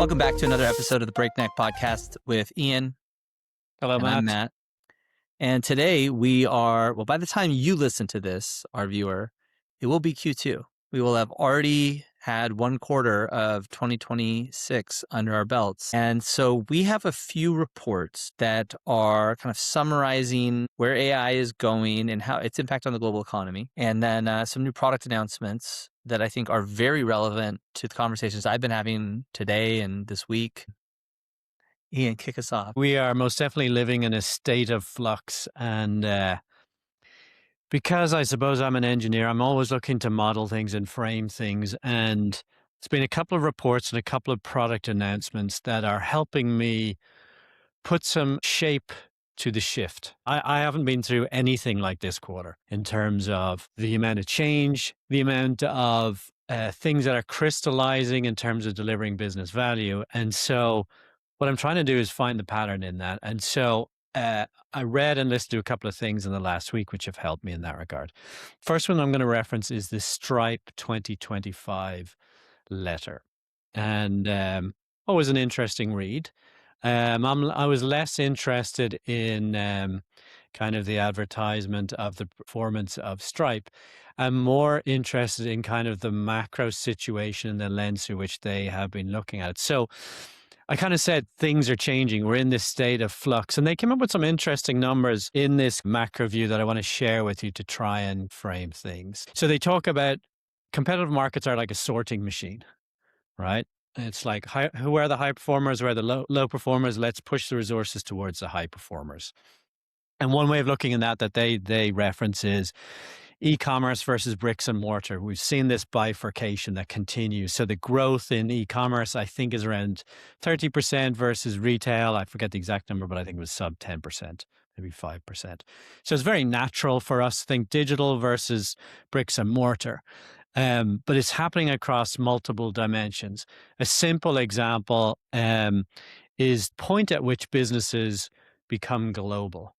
Welcome back to another episode of the Breakneck Podcast with Ian. Hello, and Matt. I'm Matt. And today we are, well, by the time you listen to this, our viewer, it will be Q2. We will have already had one quarter of 2026 under our belts. And so we have a few reports that are kind of summarizing where AI is going and how its impact on the global economy. And then some new product announcements that I think are very relevant to the conversations I've been having today and this week. Ian, kick us off. We are most definitely living in a state of flux. And because I suppose I'm an engineer, I'm always looking to model things and frame things. And it's been a couple of reports and a couple of product announcements that are helping me put some shape to the shift. I haven't been through anything like this quarter in terms of the amount of change, the amount of things that are crystallizing in terms of delivering business value. And so what I'm trying to do is find the pattern in that. And so I read and listened to a couple of things in the last week, which have helped me in that regard. First one I'm going to reference is the Stripe 2025 letter. And always an interesting read. I was less interested in kind of the advertisement of the performance of Stripe. I'm more interested in kind of the macro situation and the lens through which they have been looking at it. So I kind of said things are changing. We're in this state of flux. And they came up with some interesting numbers in this macro view that I want to share with you to try and frame things. So they talk about competitive markets are like a sorting machine, right? It's like, who are the high performers? Who are the low performers? Let's push the resources towards the high performers. And one way of looking at that they reference is e-commerce versus bricks and mortar. We've seen this bifurcation that continues. So the growth in e-commerce, I think, is around 30% versus retail. I forget the exact number, but I think it was sub 10%, maybe 5%. So it's very natural for us to think digital versus bricks and mortar. But it's happening across multiple dimensions. A simple example is point at which businesses become global.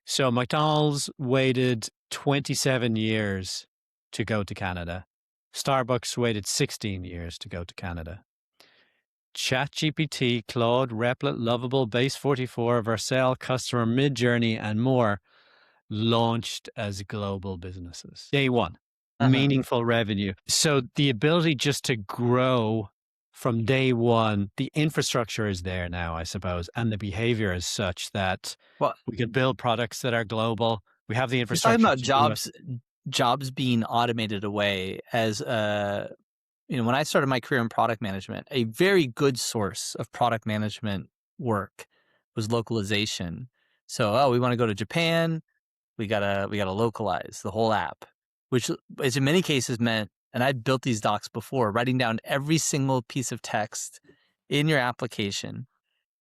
So McDonald's waited 27 years to go to Canada. Starbucks waited 16 years to go to Canada. ChatGPT, Claude, Replit, Lovable, Base 44, Vercel, Customer, Midjourney, and more launched as global businesses. Day one. Meaningful revenue. So the ability just to grow from day one, the infrastructure is there now, I suppose, and the behavior is such that we can build products that are global. We have the infrastructure. You're talking about jobs being automated away. As when I started my career in product management, a very good source of product management work was localization. So, we want to go to Japan, we gotta localize the whole app, which is in many cases meant, and I've built these docs before, writing down every single piece of text in your application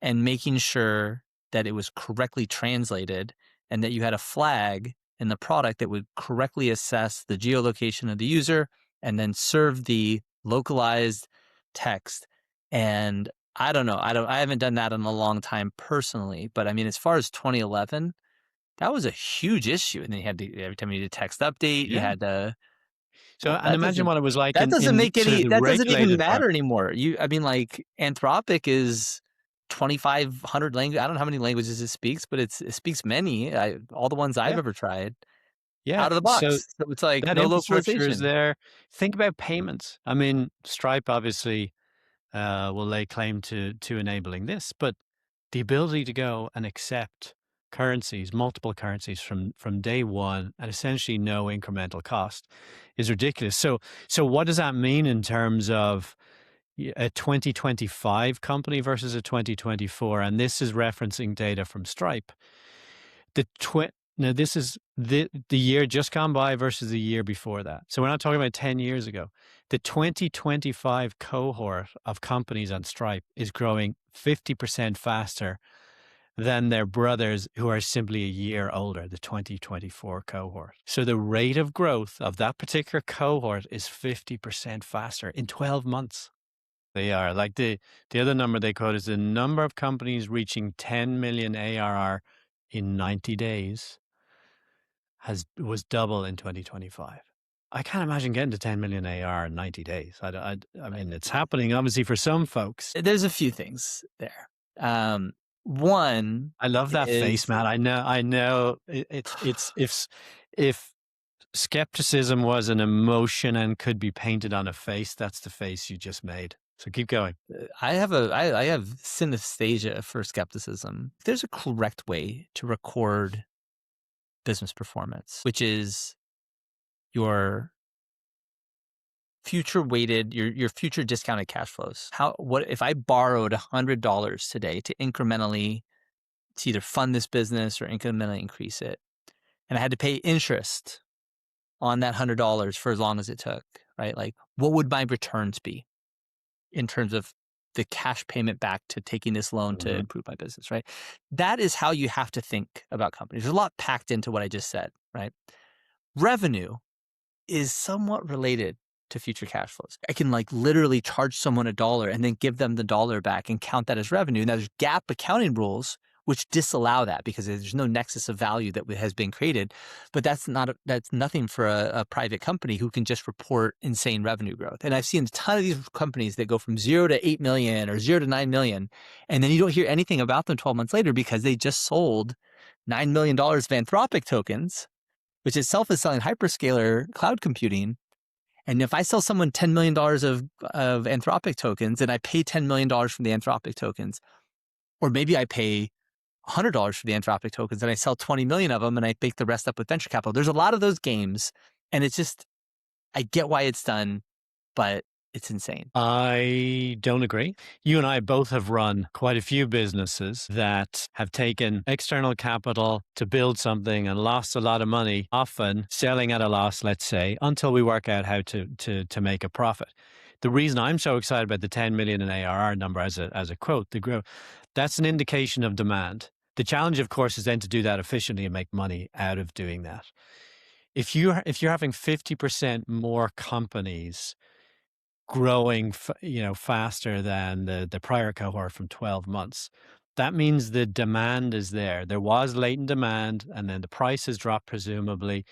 and making sure that it was correctly translated and that you had a flag in the product that would correctly assess the geolocation of the user and then serve the localized text. And I don't know, I haven't done that in a long time personally, but I mean, as far as 2011, that was a huge issue. And then you had to, every time you did a text update, you had to. So, and imagine what it was like. That doesn't make any, that doesn't even matter part. anymore. Like Anthropic is 2,500 language. I don't know how many languages it speaks, but it speaks many. All the ones I've ever tried. Yeah. Out of the box. So it's like that no infrastructure localization is there. Think about payments. I mean, Stripe obviously will lay claim to enabling this, but the ability to go and accept currencies, multiple currencies from day one at essentially no incremental cost is ridiculous. So what does that mean in terms of a 2025 company versus a 2024? And this is referencing data from Stripe. Now this is the year just gone by versus the year before that. So we're not talking about 10 years ago. The 2025 cohort of companies on Stripe is growing 50% faster than their brothers who are simply a year older, the 2024 cohort. So the rate of growth of that particular cohort is 50% faster in 12 months. They are. Like the other number they quote is the number of companies reaching 10 million ARR in 90 days was double in 2025. I can't imagine getting to 10 million AR in 90 days. I Right. mean, it's happening obviously for some folks. There's a few things there. One I love that face, is man. I know it's if skepticism was an emotion and could be painted on a face, that's the face you just made. So keep going. I have synesthesia for skepticism. There's a correct way to record business performance, which is your future weighted, your future discounted cash flows. What if I borrowed $100 today to incrementally to either fund this business or incrementally increase it, and I had to pay interest on that $100 for as long as it took, right? Like, what would my returns be in terms of the cash payment back to taking this loan to Mhm. improve my business, right? That is how you have to think about companies. There's a lot packed into what I just said, right? Revenue is somewhat related to future cash flows. I can like literally charge someone $1 and then give them the dollar back and count that as revenue. Now there's GAAP accounting rules which disallow that because there's no nexus of value that has been created. But that's nothing for a private company who can just report insane revenue growth. And I've seen a ton of these companies that go from 0 to 8 million or 0 to 9 million, and then you don't hear anything about them 12 months later because they just sold $9 million of Anthropic tokens, which itself is selling hyperscaler cloud computing. And if I sell someone $10 million of Anthropic tokens and I pay $10 million for the Anthropic tokens, or maybe I pay $100 for the Anthropic tokens and I sell 20 million of them and I bake the rest up with venture capital. There's a lot of those games. And it's just, I get why it's done, but it's insane. I don't agree. You and I both have run quite a few businesses that have taken external capital to build something and lost a lot of money, often selling at a loss, let's say, until we work out how to make a profit. The reason I'm so excited about the 10 million in ARR number as a quote, the growth, that's an indication of demand. The challenge, of course, is then to do that efficiently and make money out of doing that. If you're having 50% more companies growing, faster than the prior cohort from 12 months. That means the demand is there. There was latent demand, and then the price has dropped presumably.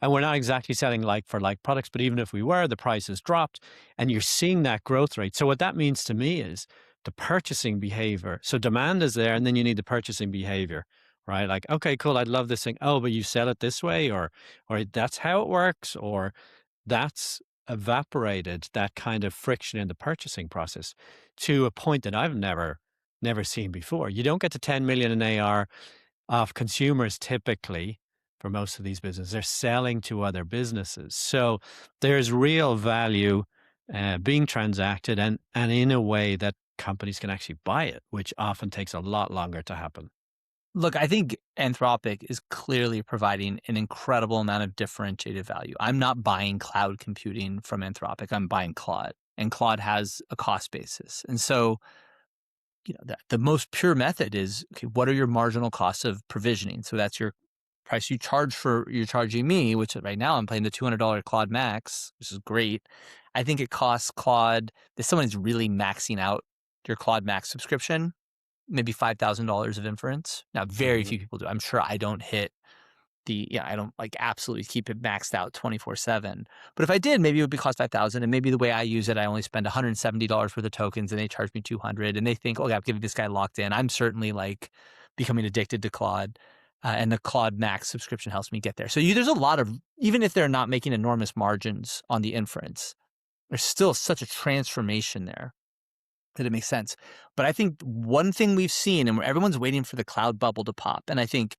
And we're not exactly selling like for like products, but even if we were, the price has dropped, and you're seeing that growth rate. So what that means to me is the purchasing behavior. So demand is there, and then you need the purchasing behavior, right? Like, okay, cool, I'd love this thing. Oh, but you sell it this way, or that's how it works, or that's evaporated that kind of friction in the purchasing process to a point that I've never seen before. You don't get to 10 million in AR of consumers typically for most of these businesses. They're selling to other businesses. So there's real value being transacted and in a way that companies can actually buy it, which often takes a lot longer to happen. Look, I think Anthropic is clearly providing an incredible amount of differentiated value. I'm not buying cloud computing from Anthropic. I'm buying Claude, and Claude has a cost basis. And so, the most pure method is, okay, what are your marginal costs of provisioning? So that's your price you're charging me, which right now I'm paying the $200 Claude Max, which is great. I think it costs Claude, if someone's really maxing out your Claude Max subscription, maybe $5,000 of inference. Now, very Mhm. few people do. I'm sure I don't hit I don't like absolutely keep it maxed out 24/7. But if I did, maybe it would be cost 5,000. And maybe the way I use it, I only spend $170 worth of tokens and they charge me 200. And they think, okay, I'm giving this guy locked in. I'm certainly like becoming addicted to Claude. And the Claude Max subscription helps me get there. So there's a lot of, even if they're not making enormous margins on the inference, there's still such a transformation there that it makes sense. But I think one thing we've seen, and everyone's waiting for the cloud bubble to pop, and I think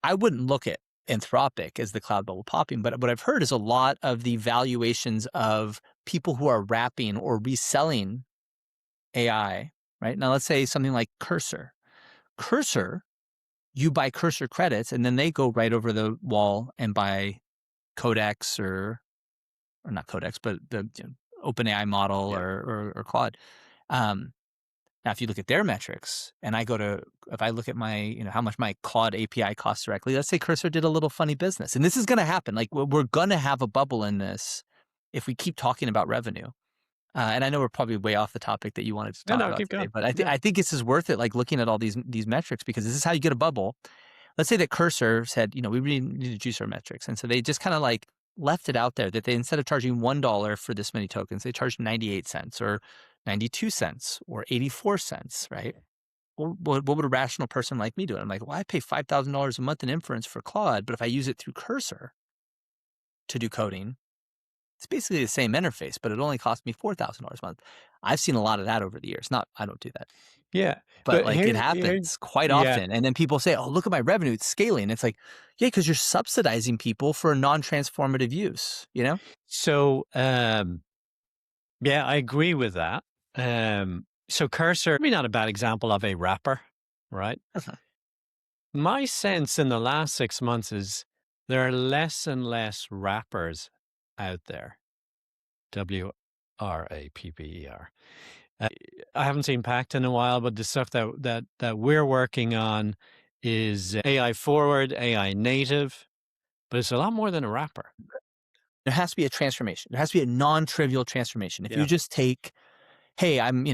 I wouldn't look at Anthropic as the cloud bubble popping, but what I've heard is a lot of the valuations of people who are wrapping or reselling AI, right? Now, let's say something like Cursor. Cursor, you buy Cursor credits, and then they go right over the wall and buy Codex or not Codex, but the OpenAI model Yeah. or Claude. Um, Now, if you look at their metrics, and if I look at my, how much my Claude API costs directly, let's say Cursor did a little funny business, and this is going to happen. Like we're going to have a bubble in this if we keep talking about revenue. And I know we're probably way off the topic that you wanted to No, talk no, about keep today, going. but Yeah. I think this is worth it. Like looking at all these metrics because this is how you get a bubble. Let's say that Cursor said, we really need to juice our metrics, and so they just kind of like left it out there that they, instead of charging $1 for this many tokens, they charge 98 cents or 92 cents or 84 cents, right? Well, what would a rational person like me do? I'm like, well, I pay $5,000 a month in inference for Claude, but if I use it through Cursor to do coding, it's basically the same interface, but it only cost me $4,000 a month. I've seen a lot of that over the years. Not, I don't do that, Yeah, but but like it here happens quite yeah. often. And then people say, "Oh, look at my revenue; it's scaling." It's like, yeah, because you're subsidizing people for a non-transformative use. You know? So, yeah, I agree with that. So Cursor, maybe not a bad example of a wrapper, right? My sense in the last 6 months is there are less and less wrappers out there. WRAPPER. Uh, I haven't seen Pact in a while, but the stuff that we're working on is AI forward, AI native, but it's a lot more than a wrapper. There has to be a transformation. There has to be a non-trivial transformation. If you Yeah. just take, hey, I'm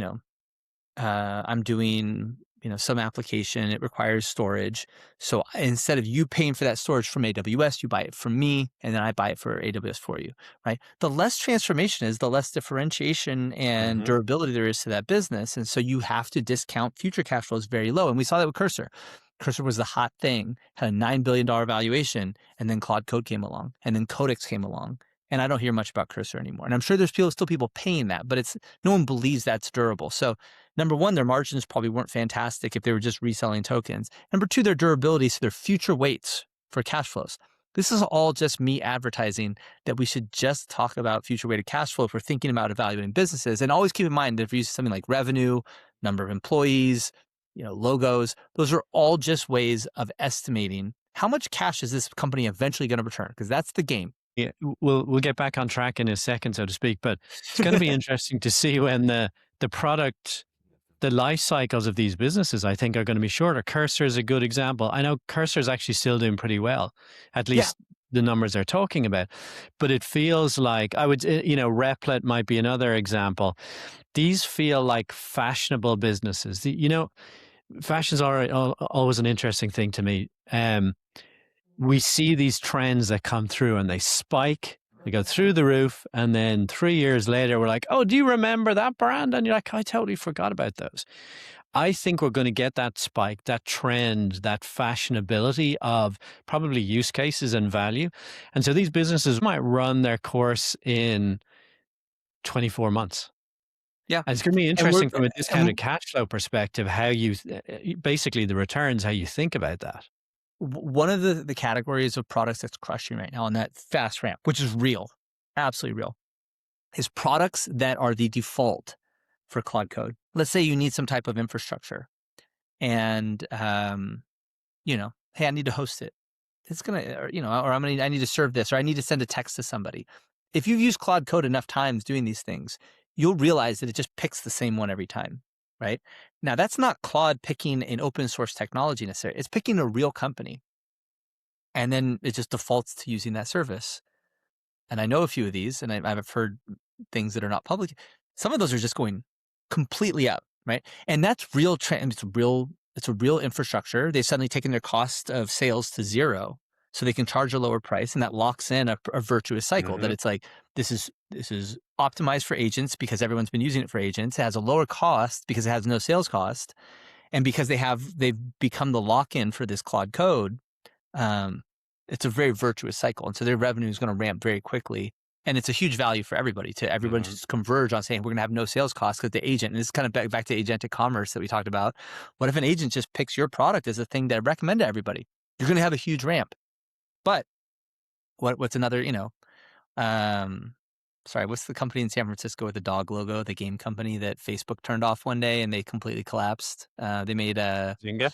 doing, some application, it requires storage. So instead of you paying for that storage from AWS, you buy it from me, and then I buy it for AWS for you, right? The less transformation is, the less differentiation and Hmm. durability there is to that business. And so you have to discount future cash flows very low. And we saw that with Cursor. Cursor was the hot thing, had a $9 billion valuation, and then Claude Code came along, and then Codex came along. And I don't hear much about Cursor anymore. And I'm sure there's still people paying that, but no one believes that's durable. So number one, their margins probably weren't fantastic if they were just reselling tokens. Number two, their durability, so their future weights for cash flows. This is all just me advertising that we should just talk about future weighted cash flow if we're thinking about evaluating businesses. And always keep in mind that if you use something like revenue, number of employees, logos, those are all just ways of estimating how much cash is this company eventually going to return, because that's the game. Yeah, we'll get back on track in a second, so to speak. But it's going to be interesting to see when the product, the life cycles of these businesses, I think, are going to be shorter. Cursor is a good example. I know Cursor is actually still doing pretty well, at Yeah. least the numbers they're talking about. But it feels like Replit might be another example. These feel like fashionable businesses. Fashion's always an interesting thing to me. We see these trends that come through and they spike, they go through the roof, and then 3 years later, we're like, oh, do you remember that brand? And you're like, I totally forgot about those. I think we're going to get that spike, that trend, that fashionability of probably use cases and value. And so these businesses might run their course in 24 months. Yeah. And it's going to be And we're, interesting from a and discounted cash flow perspective, how basically the returns, how you think about that. one of the categories of products that's crushing right now on that fast ramp, which is real, absolutely real, is products that are the default for Claude Code. Let's say you need some type of infrastructure, and hey, I need to host it. It's gonna, or I need to serve this, or I need to send a text to somebody. If you've used Claude Code enough times doing these things, you'll realize that it just picks the same one every time, right? Now, that's not Claude picking an open source technology necessarily. It's picking a real company, and then it just defaults to using that service. And I know a few of these, and I've heard things that are not public. Some of those are just going completely out, right? And that's real. It's real. It's a real infrastructure. They've suddenly taken their cost of sales to zero, so they can charge a lower price, and that locks in a virtuous cycle. That Hmm. it's like this is optimized for agents because everyone's been using it for agents. It has a lower cost because it has no sales cost, and because they've become the lock in for this Claude Code. Um, it's a very virtuous cycle. And so their revenue is going to ramp very quickly. And it's a huge value for everybody to everyone to Hmm. just converge on saying we're going to have no sales costs because the agent, and this is kind of back to agentic commerce that we talked about. What if an agent just picks your product as a thing that I recommend to everybody? You're going to have a huge ramp. But what's another, um, sorry, what's the company in San Francisco with the dog logo, the game company that Facebook turned off one day and they completely collapsed? They made a Zynga?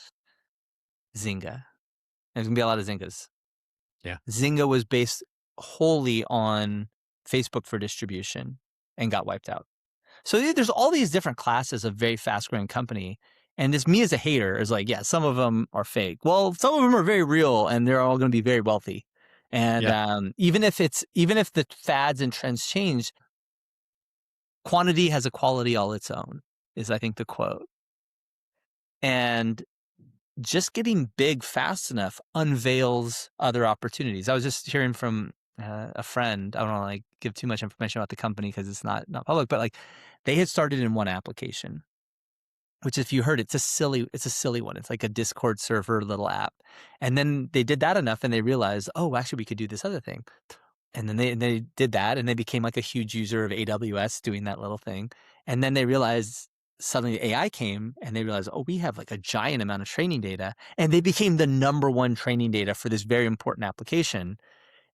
Zynga. There's going to be a lot of Zyngas. Yeah. Zynga was based wholly on Facebook for distribution and got wiped out. So there's all these different classes of very fast growing company. And this me as a hater is like, yeah, some of them are fake. Well, some of them are very real and they're all going to be very wealthy. And Yeah. even if the fads and trends change, quantity has a quality all its own, is I think the quote. And just getting big fast enough unveils other opportunities. I was just hearing from a friend. I don't want to like give too much information about the company because it's not public, but like they had started in one application, which if you heard, it's a silly one. It's like a Discord server little app, and then they did that enough, and they realized, oh, actually, we could do this other thing. And then they did that, and they became like a huge user of AWS doing that little thing. And then they realized suddenly AI came, and they realized, oh, we have like a giant amount of training data, and they became the number one training data for this very important application.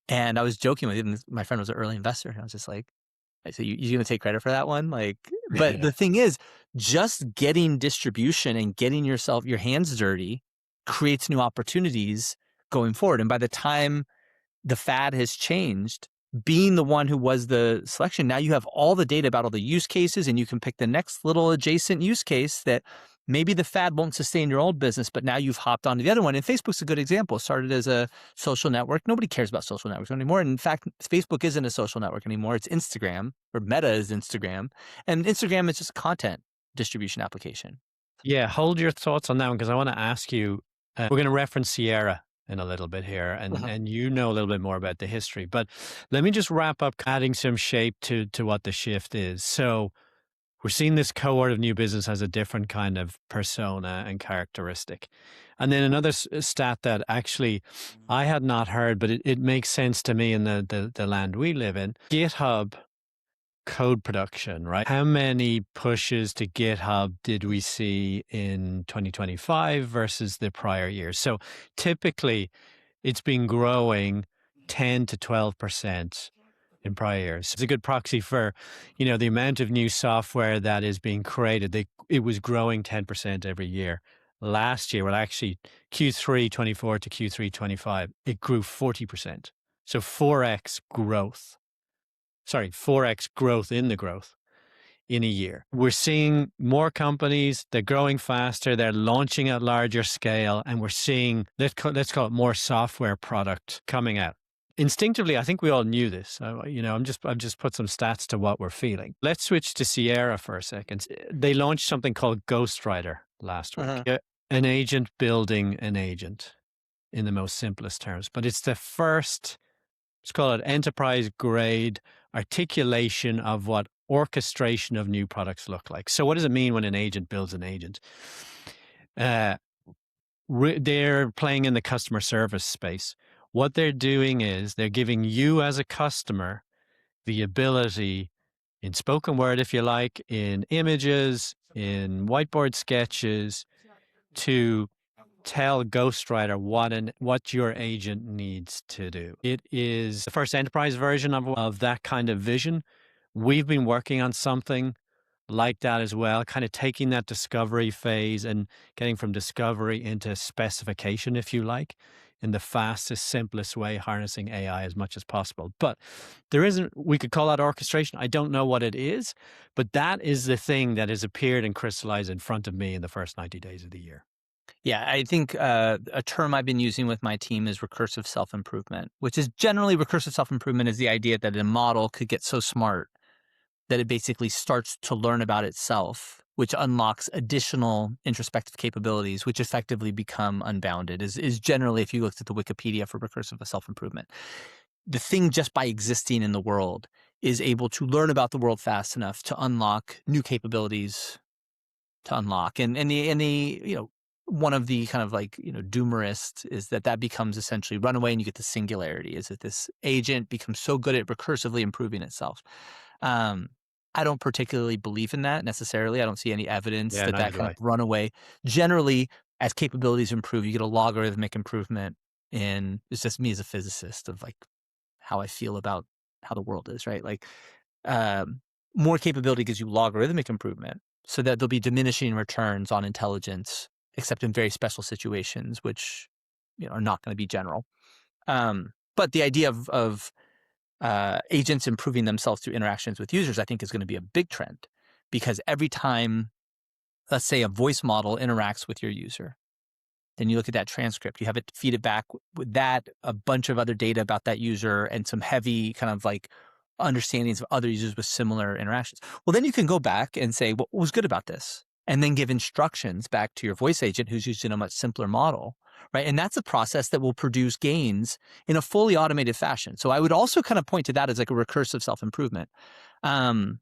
And I was joking with him. My friend was an early investor, and I was just like, I said, you gonna take credit for that one? Like, but Yeah. the thing is, just getting distribution and getting your hands dirty creates new opportunities going forward. And by the time the fad has changed, being the one who was the selection, now you have all the data about all the use cases, and you can pick the next little adjacent use case that maybe the fad won't sustain your old business, but now you've hopped onto the other one. And Facebook's a good example. It started as a social network. Nobody cares about social networks anymore. And in fact, Facebook isn't a social network anymore. It's Instagram, or Meta is Instagram. And Instagram is just a content distribution application. Yeah, hold your thoughts on that one because I want to ask you. We're going to reference Sierra in a little bit here, Uh-huh. and you know a little bit more about the history. But let me just wrap up, adding some shape to what the shift is. So we're seeing this cohort of new business has a different kind of persona and characteristic. And then another stat that actually I had not heard, but it makes sense to me in the land we live in. GitHub code production, right? How many pushes to GitHub did we see in 2025 versus the prior years? So typically it's been growing 10 to 12% in prior years. It's a good proxy for, the amount of new software that is being created. It was growing 10% every year. Last year, well, actually, Q3 24 to Q3 25, it grew 40%. So 4x growth. Sorry, 4x growth in the growth in a year. We're seeing more companies, they're growing faster, they're launching at larger scale, and we're seeing, let's call it more software product coming out. Instinctively, I think we all knew this. I've just put some stats to what we're feeling. Let's switch to Sierra for a second. They launched something called Ghostwriter last week, Uh-huh. an agent building an agent in the most simplest terms, but it's the first, let's call it enterprise grade articulation of what orchestration of new products look like. So what does it mean when an agent builds an agent? Uh, they're playing in the customer service space. What they're doing is they're giving you as a customer the ability in spoken word, if you like, in images, in whiteboard sketches, to tell Ghostwriter what your agent needs to do. It is the first enterprise version of that kind of vision. We've been working on something like that as well, kind of taking that discovery phase and getting from discovery into specification, if you like, in the fastest, simplest way, harnessing AI as much as possible. But we could call that orchestration. I don't know what it is, but that is the thing that has appeared and crystallized in front of me in the first 90 days of the year. Yeah, I think a term I've been using with my team is recursive self-improvement, which is generally recursive self-improvement is the idea that a model could get so smart that it basically starts to learn about itself, which unlocks additional introspective capabilities, which effectively become unbounded, is generally, if you looked at the Wikipedia for recursive self-improvement. The thing just by existing in the world is able to learn about the world fast enough to unlock new capabilities to unlock. And the one of the kind of like doomerists is that becomes essentially runaway, and you get the singularity. Is that this agent becomes so good at recursively improving itself? Um, I don't particularly believe in that necessarily. I don't see any evidence Yeah, that neither that do kind of I. runaway. Generally, as capabilities improve, you get a logarithmic improvement in. It's just me as a physicist of like how I feel about how the world is, right? Like um, more capability gives you logarithmic improvement, so that there'll be diminishing returns on intelligence, except in very special situations, which are not going to be general. But the idea of agents improving themselves through interactions with users, I think, is going to be a big trend, because every time, let's say, a voice model interacts with your user, then you look at that transcript, you have it feed it back with that, a bunch of other data about that user and some heavy kind of like understandings of other users with similar interactions. Well, then you can go back and say, what was good about this? And then give instructions back to your voice agent who's using a much simpler model right? And that's a process that will produce gains in a fully automated fashion. So I would also kind of point to that as like a recursive self-improvement. Um,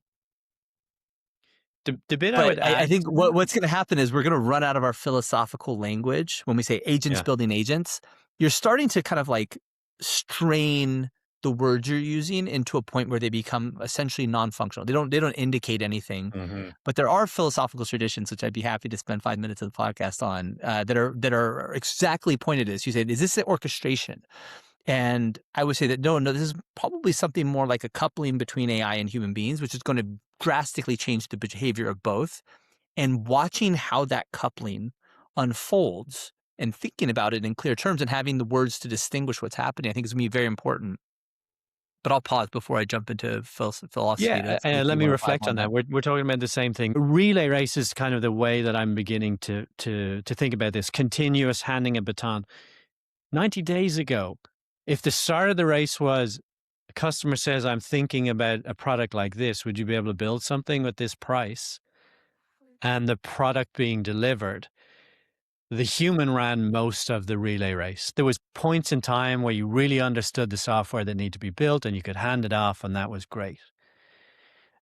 The bit I but would I add think to that, what's going to happen is we're going to run out of our philosophical language when we say agents yeah. building agents. You're starting to kind of like strain the words you're using into a point where they become essentially non-functional. They don't indicate anything. Mhm. But there are philosophical traditions, which I'd be happy to spend 5 minutes of the podcast on, that are exactly pointed at this. You said, is this an orchestration? And I would say that no, this is probably something more like a coupling between AI and human beings, which is going to drastically change the behavior of both. And watching how that coupling unfolds and thinking about it in clear terms and having the words to distinguish what's happening, I think is going to be very important. But I'll pause before I jump into philosophy to Yeah, see if let you me want to pile reflect on on that. that. We're talking about the same thing. Relay race is kind of the way that I'm beginning to think about this continuous handing a baton. 90 days ago, if the start of the race was a customer says, I'm thinking about a product like this, would you be able to build something with this price? And the product being delivered, the human ran most of the relay race. There was points in time where you really understood the software that needed to be built and you could hand it off and that was great.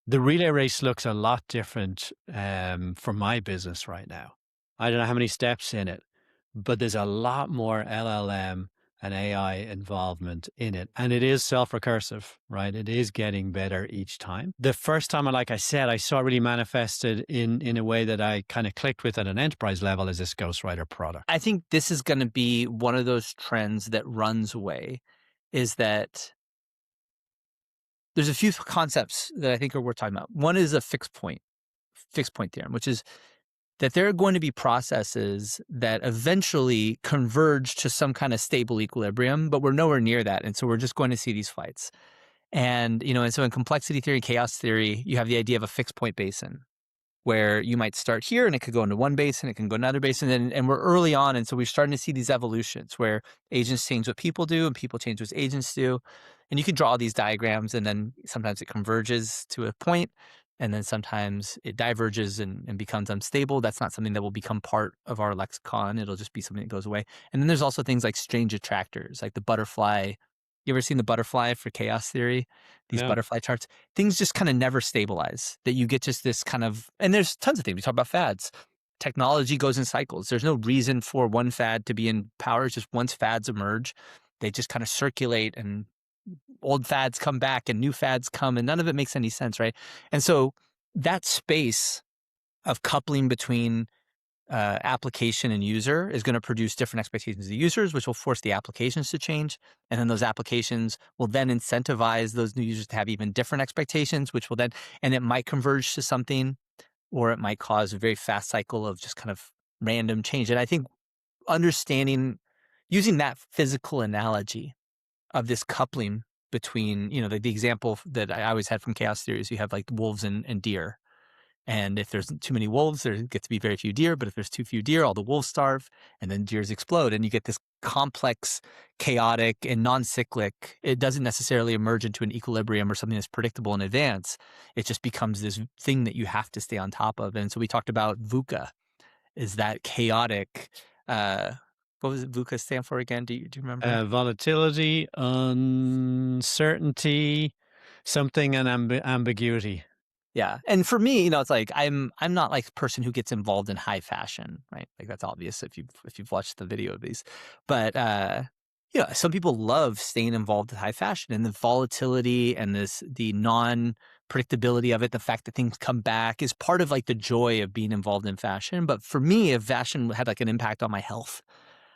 The relay race looks a lot different for my business right now. I don't know how many steps in it, but there's a lot more LLM and AI involvement in it. And it is self-recursive, right? It is getting better each time. The first time, like I said, I saw it really manifested in a way that I kind of clicked with at an enterprise level is this Ghostwriter product. I think this is going to be one of those trends that runs away, is that there's a few concepts that I think are worth talking about. One is a fixed point theorem, which is that there are going to be processes that eventually converge to some kind of stable equilibrium, but we're nowhere near that. And so we're just going to see these fights. And so in complexity theory, chaos theory, you have the idea of a fixed point basin, where you might start here and it could go into one basin, it can go another basin, and we're early on, and so we're starting to see these evolutions where agents change what people do and people change what agents do, and you can draw these diagrams, and then sometimes it converges to a point, and then sometimes it diverges and becomes unstable. That's not something that will become part of our lexicon. It'll just be something that goes away. And then there's also things like strange attractors, like the butterfly. You ever seen the butterfly for chaos theory? These Yeah. butterfly charts, things just kind of never stabilize, that you get just this kind of, and there's tons of things. We talk about fads. Technology goes in cycles. There's no reason for one fad to be in power. It's just once fads emerge, they just kind of circulate, and old fads come back and new fads come, and none of it makes any sense, right? And so that space of coupling between application and user is going to produce different expectations of the users, which will force the applications to change. And then those applications will then incentivize those new users to have even different expectations, which will then, and it might converge to something, or it might cause a very fast cycle of just kind of random change. And I think understanding, using that physical analogy of this coupling between, the example that I always had from chaos theory is you have like wolves and deer, and if there's too many wolves, there gets to be very few deer. But if there's too few deer, all the wolves starve, and then deers explode. And you get this complex, chaotic, and non-cyclic. It doesn't necessarily emerge into an equilibrium or something that's predictable in advance. It just becomes this thing that you have to stay on top of. And so we talked about VUCA, is that chaotic. What was it VUCA stand for again? Do you remember? Volatility, uncertainty, something, and ambiguity. Yeah, and for me, it's like I'm not like a person who gets involved in high fashion, right? Like that's obvious if you've watched the video of these. But some people love staying involved with high fashion, and the volatility and the non-predictability of it, the fact that things come back is part of like the joy of being involved in fashion. But for me, if fashion had like an impact on my health,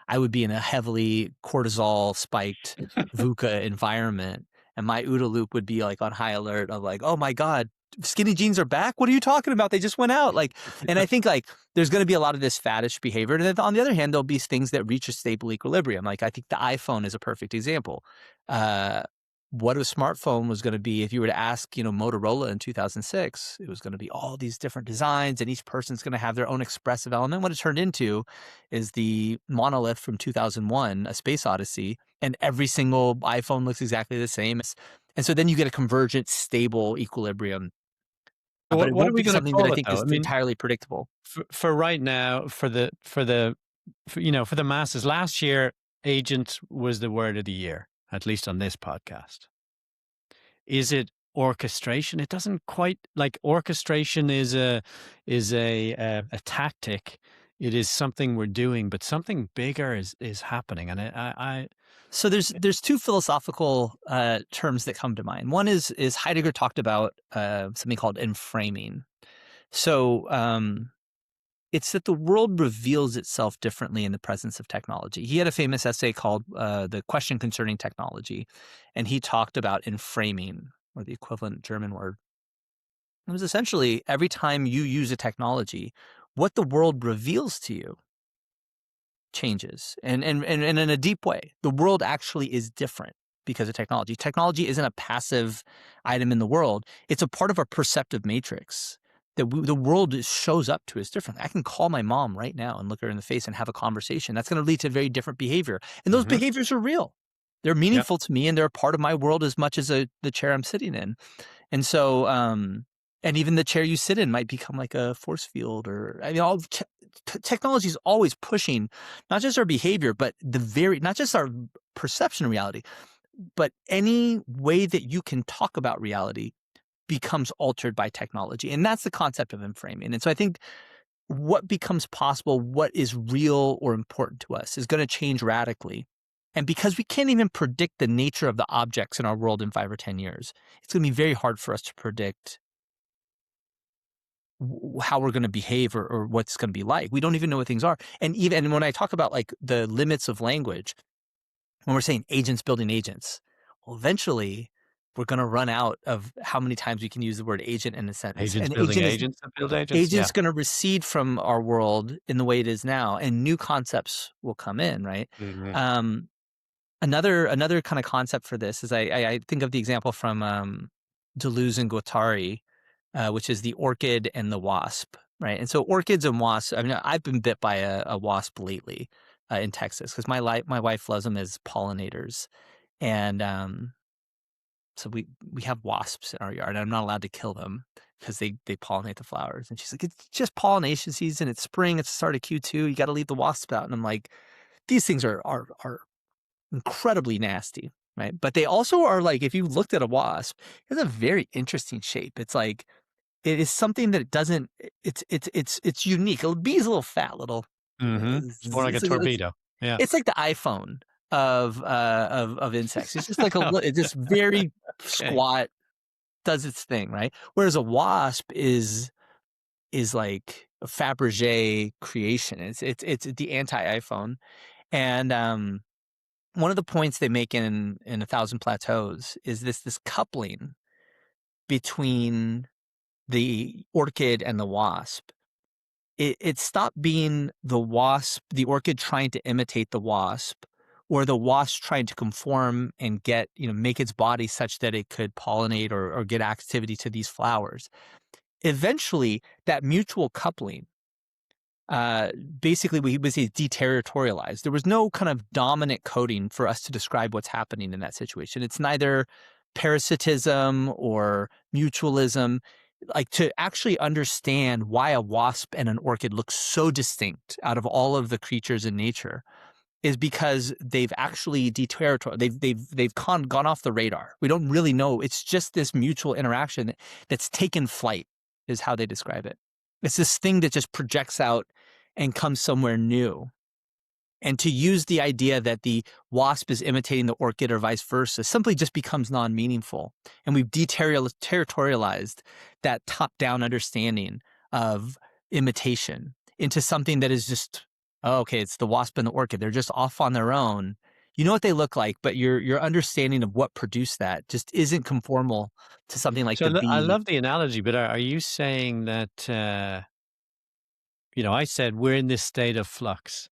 I would be in a heavily cortisol spiked VUCA environment, and my OODA loop would be like on high alert of like, oh my God, skinny jeans are back. What are you talking about? They just went out. Like, and I think like there's going to be a lot of this faddish behavior. And then on the other hand, there'll be things that reach a stable equilibrium. Like I think the iPhone is a perfect example. What a smartphone was going to be if you were to ask, Motorola in 2006, it was going to be all these different designs and each person's going to have their own expressive element. What it turned into is the monolith from 2001, A Space Odyssey, and every single iPhone looks exactly the same. And so then you get a convergent, stable equilibrium, but it What are won't we be going to something that I call it think though? is I mean, entirely predictable. for right now, for the for the masses. Last year, agent was the word of the year, at least on this podcast. Is it orchestration? It doesn't quite like orchestration is a tactic. It is something we're doing, but something bigger is happening. And So there's two philosophical terms that come to mind. One is Heidegger talked about something called enframing. So it's that the world reveals itself differently in the presence of technology. He had a famous essay called "The Question Concerning Technology," and he talked about enframing, or the equivalent German word. It was essentially every time you use a technology, what the world reveals to you changes, and in a deep way. The world actually is different because of technology. Technology isn't a passive item in the world. It's a part of our perceptive matrix that the world shows up to us differently. I can call my mom right now and look her in the face and have a conversation. That's going to lead to very different behavior. And those Mhm. behaviors are real. They're Yep. meaningful to me and they're a part of my world as much as the chair I'm sitting in. And so, and even the chair you sit in might become like a force field, or I mean, all technology is always pushing not just our behavior, but not just our perception of reality, but any way that you can talk about reality becomes altered by technology. And that's the concept of enframing. And so I think what becomes possible, what is real or important to us is going to change radically. And because we can't even predict the nature of the objects in our world in 5 or 10 years, it's going to be very hard for us to predict how we're going to behave or what's going to be like. We don't even know what things are. And when I talk about like the limits of language, when we're saying agents building agents, well, eventually we're going to run out of how many times we can use the word agent in a sentence. Agents And building agents that build agents. Yeah. agent's going to recede from our world in the way it is now, and new concepts will come in, right? Mhm. Um, another kind of concept for this is I think of the example from Deleuze and Guattari, which is the orchid and the wasp, right? And so orchids and wasps. I mean, I've been bit by a wasp lately in Texas because my wife loves them as pollinators, and so we have wasps in our yard. And I'm not allowed to kill them because they pollinate the flowers. And she's like, it's just pollination season. It's spring. It's the start of Q2. You got to leave the wasps out. And I'm like, these things are incredibly nasty, right? But they also are like, if you looked at a wasp, it's a very interesting shape. It's like it is something that it doesn't. It's unique. A bee's a little fat, little. Mhm. It's more like a torpedo. Yeah. It's like the iPhone of insects. It's just like it's just very Okay. squat, does its thing, right? Whereas a wasp is like a Fabergé creation. It's the anti-iPhone. And one of the points they make in A Thousand Plateaus is this coupling between the orchid and the wasp. It stopped being the orchid trying to imitate the wasp, or the wasp trying to conform and make its body such that it could pollinate or get activity to these flowers. Eventually, that mutual coupling uh, basically we would say deterritorialized. There was no kind of dominant coding for us to describe what's happening in that situation. It's neither parasitism or mutualism. Like to actually understand why a wasp and an orchid look so distinct out of all of the creatures in nature is because they've actually deterritorial. They've gone off the radar. We don't really know. It's just this mutual interaction that's taken flight, is how they describe it. It's this thing that just projects out and comes somewhere new. And to use the idea that the wasp is imitating the orchid or vice versa simply just becomes non-meaningful. And we've deterritorialized that top-down understanding of imitation into something that is just, oh, okay, it's the wasp and the orchid. They're just off on their own. You know what they look like, but your understanding of what produced that just isn't conformal to something like So the I bee. love the analogy, but are you saying that, I said we're in this state of flux.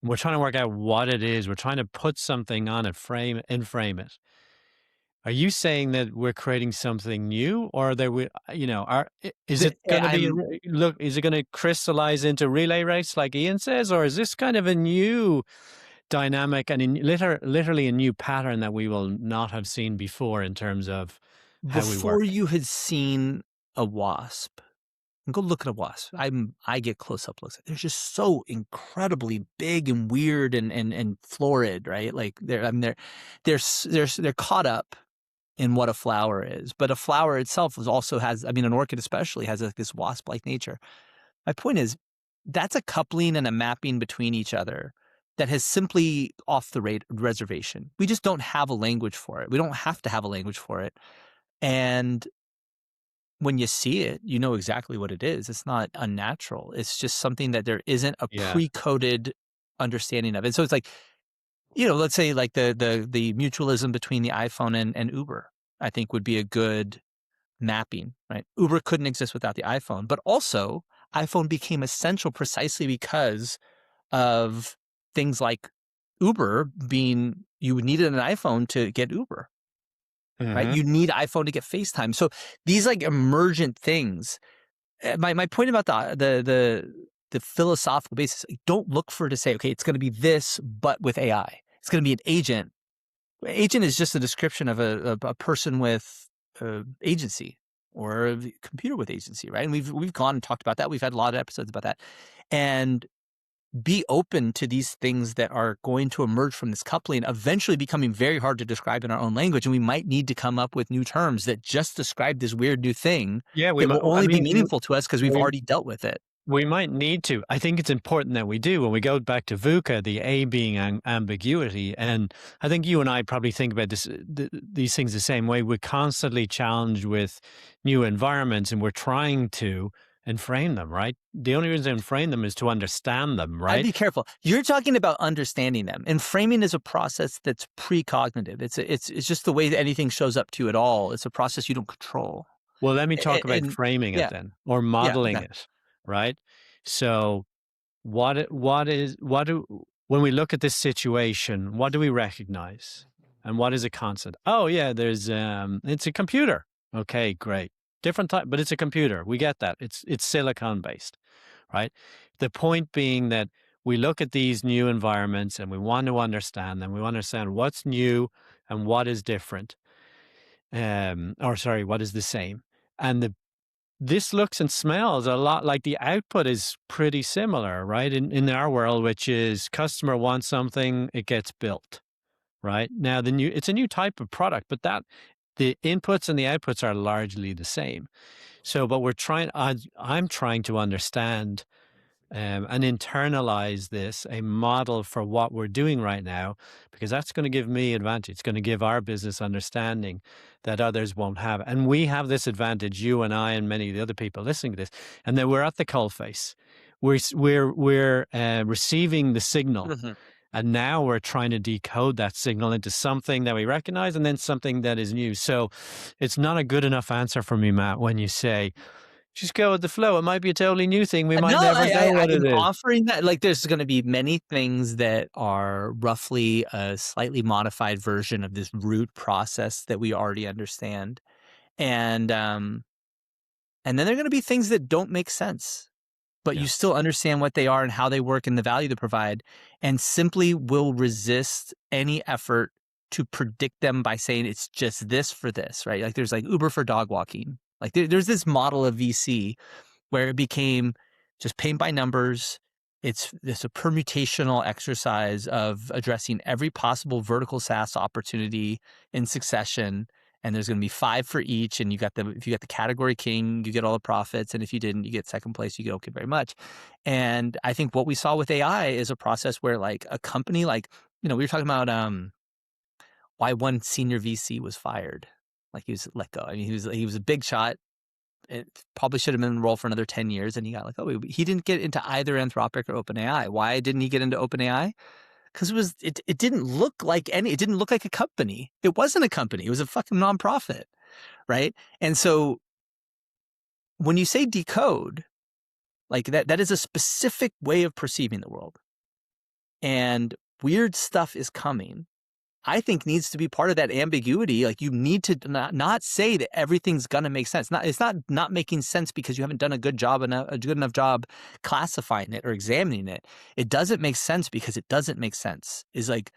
We're trying to work out what it is. We're trying to put something on it, frame it. Are you saying that we're creating something new, or that is it going to be I'm look? Is it going to crystallize into relay race, like Ian says, or is this kind of a new dynamic and literally a new pattern that we will not have seen before in terms of how we Before work? you had seen a wasp, And go look at a wasp. I get close up looks. They're just so incredibly big and weird and florid, right? Like they're caught up in what a flower is, but a flower itself also has. I mean, an orchid especially has like this wasp-like nature. My point is, that's a coupling and a mapping between each other that has simply off the reservation. We just don't have a language for it. We don't have to have a language for it, and when you see it, you know exactly what it is. It's not unnatural. It's just something that there isn't a Yeah. pre-coded understanding of. And so it's like, let's say like the mutualism between the iPhone and Uber, I think would be a good mapping, right? Uber couldn't exist without the iPhone, but also iPhone became essential precisely because of things like Uber being you needed an iPhone to get Uber, right? Hmm. You need iPhone to get FaceTime. So these like emergent things. My point about the philosophical basis, like, don't look for it to say, okay, it's going to be this, but with AI. It's going to be an agent. Agent is just a description of a person with agency or a computer with agency, right? And we've gone and talked about that. We've had a lot of episodes about that, and be open to these things that are going to emerge from this coupling, eventually becoming very hard to describe in our own language. And we might need to come up with new terms that just describe this weird new thing Yeah, we that might. will I only be mean, meaningful to us because we've we already dealt with it. we might need to. I think it's important that we do. When we go back to VUCA, the A being ambiguity, and I think you and I probably think about these things the same way. We're constantly challenged with new environments, and we're trying to enframe them. Right. The only reason to enframe them is to understand them. I'd Right. be careful. You're talking about understanding them, and framing is a process that's precognitive. It's just the way that anything shows up to you at all. It's a process you don't control. Well, let me talk about And framing it yeah, then, or yeah, modeling okay. it. Right. So what do when we look at this situation, what do we recognize? And what is a constant? Oh yeah, there's it's a computer. Okay, great. Different type, but it's a computer. We get that. It's silicon based, right? The point being that we look at these new environments and we want to understand them. We want to understand what's new and what is different. Or sorry, what is the same. And this looks and smells a lot like the output is pretty similar, right? In our world, which is customer wants something, it gets built, right? Now it's a new type of product, but that the inputs and the outputs are largely the same. So, but I'm trying to understand and internalize this, a model for what we're doing right now, because that's going to give me advantage. It's going to give our business understanding that others won't have. And we have this advantage, you and I and many of the other people listening to this, and then we're at the coalface. We're receiving the signal. Mhm. And now we're trying to decode that signal into something that we recognize and then something that is new. So it's not a good enough answer for me, Matt, when you say, just go with the flow. It might be a totally new thing. We might No, never know I what it am is. offering that. Like, there's going to be many things that are roughly a slightly modified version of this root process that we already understand, and and then there are going to be things that don't make sense, but you Yeah. still understand what they are and how they work and the value they provide, and simply will resist any effort to predict them by saying it's just this for this, right? Like there's like Uber for dog walking. Like there's this model of VC where it became just paint by numbers. It's a permutational exercise of addressing every possible vertical SaaS opportunity in succession. And there's going to be 5 for each. And if you got the category king, you get all the profits. And if you didn't, you get second place, you get okay very much. And I think what we saw with AI is a process where like a company like, we were talking about why one senior VC was fired. Like he was let go. I mean, he was a big shot. It probably should have been enrolled for another 10 years, and he got like, oh, he didn't get into either Anthropic or OpenAI. Why didn't he get into OpenAI? Because it didn't look like it didn't look like a company. It wasn't a company. It was a fucking nonprofit, right? And so when you say decode, like that is a specific way of perceiving the world, and weird stuff is coming. I think needs to be part of that ambiguity. Like you need to not say that everything's gonna make sense. It's not making sense because you haven't done a good enough job classifying it or examining it. It doesn't make sense because it doesn't make sense. Is like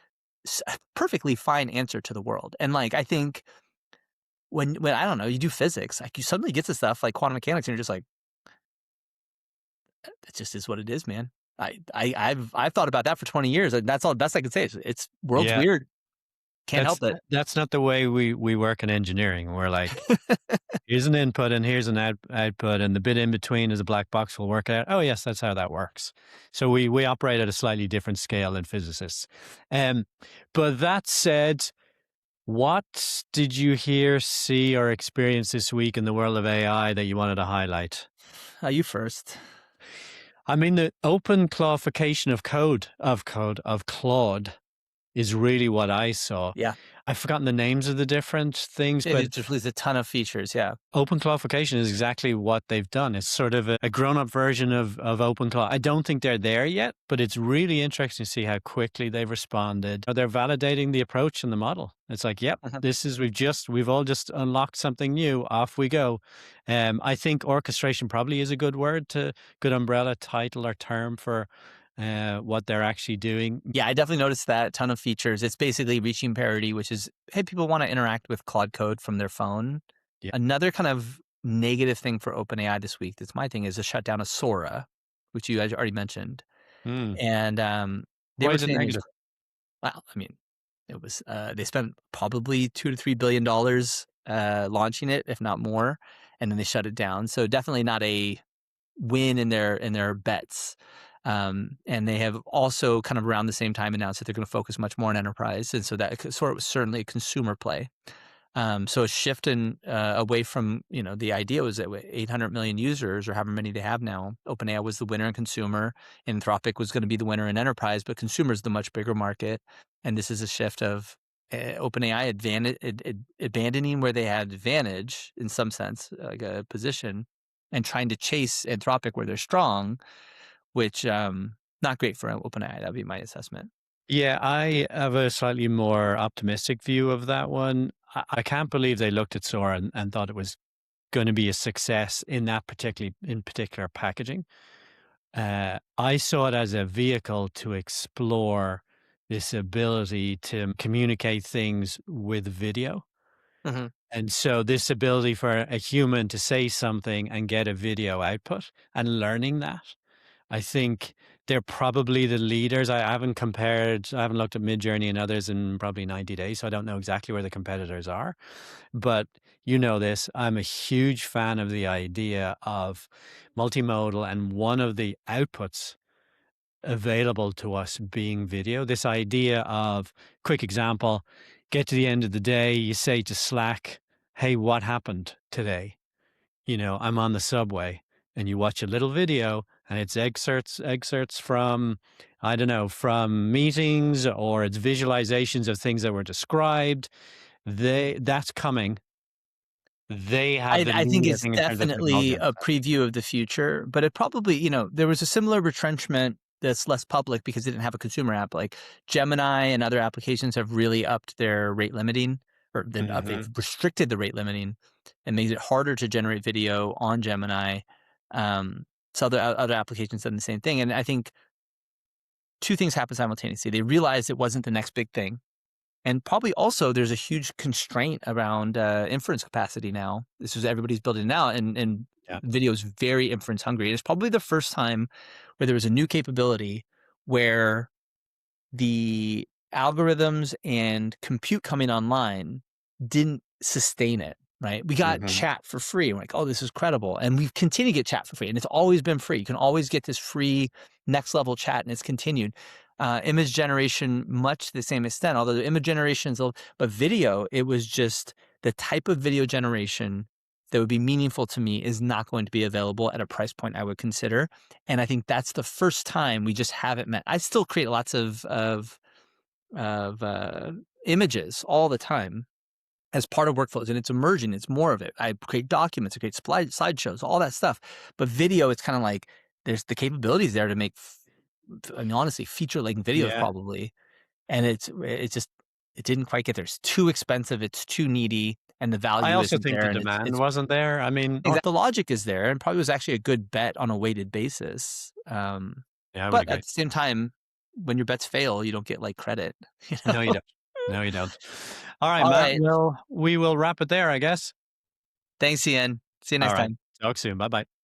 a perfectly fine answer to the world. And like I think when I don't know, you do physics, like you suddenly get to stuff like quantum mechanics, and you're just like, It just is what it is, man. I've thought about that for 20 years, and that's all best I can say. It's world's Yeah, weird. Can't that's help it. that's not the way we work in engineering. We're like, here's an input and here's an output, and the bit in between is a black box. We'll work out. Oh, yes, that's how that works. So we operate at a slightly different scale than physicists. Um, but that said, what did you hear, see, or experience this week in the world of AI that you wanted to highlight? You first. I mean, the open clarification of Claude is really what I saw. Yeah. I've forgotten the names of the different things, but It just released a ton of features, yeah. open clarification is exactly what they've done. It's sort of a grown-up version of OpenClaw. I don't think they're there yet, but it's really interesting to see how quickly they've responded. They're validating the approach and the model. It's like, yep, Mhm. this is we've all just unlocked something new. Off we go. I think orchestration probably is a good umbrella title or term for what they're actually doing. Yeah, I definitely noticed that, ton of features. It's basically reaching parity, which is, hey, people wanna interact with Claude Code from their phone. Yeah. Another kind of negative thing for OpenAI this week, that's my thing, is the shutdown of Sora, which you guys already mentioned. Hmm. And, they Why were is it saying there's negative? well, I mean, it was, they spent probably $2 to $3 billion, launching it, if not more, and then they shut it down. So definitely not a win in their bets. And they have also kind of around the same time announced that they're going to focus much more on enterprise, and so that sort of was certainly a consumer play. So a shift in away from, the idea was that 800 million users or however many they have now, OpenAI was the winner in consumer, Anthropic was going to be the winner in enterprise, but consumer is the much bigger market, and this is a shift of OpenAI abandoning where they had advantage in some sense, like a position, and trying to chase Anthropic where they're strong, which not great for OpenAI. That'd be my assessment. Yeah, I have a slightly more optimistic view of that one. I can't believe they looked at Sora and thought it was going to be a success in that particular packaging. I saw it as a vehicle to explore this ability to communicate things with video. Hmm. And so this ability for a human to say something and get a video output and learning that, I think they're probably the leaders. I haven't looked at Midjourney and others in probably 90 days, so I don't know exactly where the competitors are. But you know this, I'm a huge fan of the idea of multimodal and one of the outputs available to us being video. This idea of, quick example, get to the end of the day, you say to Slack, hey, what happened today? I'm on the subway and you watch a little video and it's excerpts from, I don't know, from meetings or it's visualizations of things that were described. That's coming. They have the I think lead, I it's think, in terms of technology definitely on a that. preview of the future, but it probably, there was a similar retrenchment that's less public because they didn't have a consumer app. Like Gemini and other applications have really upped their rate limiting, or they've Mhm. restricted the rate limiting and made it harder to generate video on Gemini. So other applications done the same thing. And I think two things happen simultaneously. They realized it wasn't the next big thing. And probably also there's a huge constraint around inference capacity now. This is everybody's building it out, and Yeah. video is very inference hungry. And it's probably the first time where there was a new capability where the algorithms and compute coming online didn't sustain it, right? We got Mhm. chat for free. We're like, oh, this is credible. And we continue to get chat for free. And it's always been free. You can always get this free next level chat, and it's continued. Image generation, much to the same extent, although the image generation is but video, it was just the type of video generation that would be meaningful to me is not going to be available at a price point I would consider. And I think that's the first time we just haven't met. I still create lots of images all the time as part of workflows, and it's emerging. It's more of it. I create documents, I create slideshows, all that stuff. But video, it's kind of like there's the capabilities there to make. I mean, honestly, feature length videos Yeah. probably, and it's just it didn't quite get there. It's too expensive. It's too needy, and the I value also isn't think there. the And demand it's wasn't there. I mean, exactly the logic is there, and probably was actually a good bet on a weighted basis. yeah, I would But at agree. the same time, when your bets fail, you don't get like credit. You No, you know. don't. No, you don't. All right, All Matt. right. Well, we will wrap it there, I guess. Thanks, Ian. See you All next right. time. Talk soon. Bye bye.